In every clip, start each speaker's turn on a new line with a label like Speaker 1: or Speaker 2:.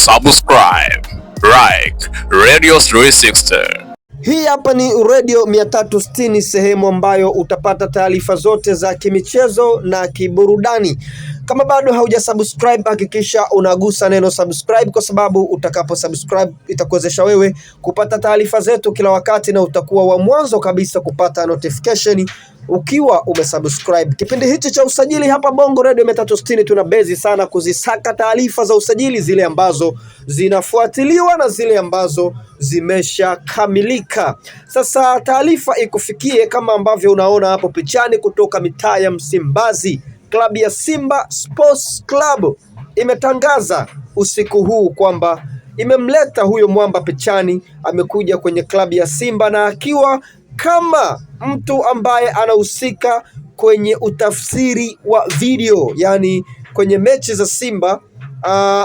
Speaker 1: subscribe, like Radio 360.
Speaker 2: Hii hapa ni Radio 360, sehemu ambayo utapata taarifa zote za kimichezo na kiburudani. Kama bado haujasubscribe, hakikisha unagusa neno subscribe, kwa sababu utakapo subscribe itakuwezesha wewe kupata taarifa zetu kila wakati na utakuwa wa mwanzo kabisa kupata notification ukiwa umesubscribe. Kipindi hichi cha usajili hapa Bongo Radio 360 tuna bezi sana kuzisaka taarifa za usajili, zile ambazo zinafuatiliwa na zile ambazo zimeshakamilika. Sasa taarifa ikufikie kama ambavyo unaona hapo pichani kutoka mitaa ya Msimbazi. Klabu ya Simba Sports Club imetangaza usiku huu kwamba imemleta huyo mwamba pichani, amekuja kwenye klabu ya Simba na akiwa kama mtu ambaye anahusika kwenye utafsiri wa video, yani kwenye mechi za Simba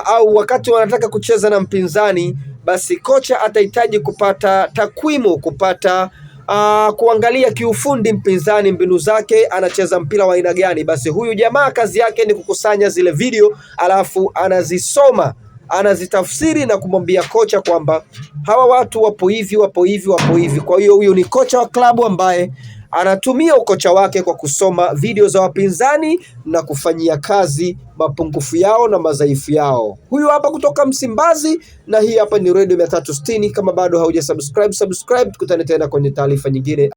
Speaker 2: au wakati wanataka kucheza na mpinzani, basi kocha atahitaji kupata takwimu, kupata kuangalia kiufundi mpinzani, mbinu zake, anacheza mpira wa aina gani. Basi huyu jamaa kazi yake ni kukusanya zile video, alafu anazisoma, anazitafsiri na kumwambia kocha kwamba hawa watu wapo hivi, wapo hivi, wapo hivi. Kwa hiyo huyu ni kocha wa klabu ambaye anatumia ukocha wake kwa kusoma video za wapinzani na kufanyia kazi mapungufu yao na madhaifu yao. Huyu hapa kutoka Msimbazi, na hii hapa ni Radio 360. Kama bado haujasubscribe, subscribe. Tukutane tena kwenye taarifa nyingine.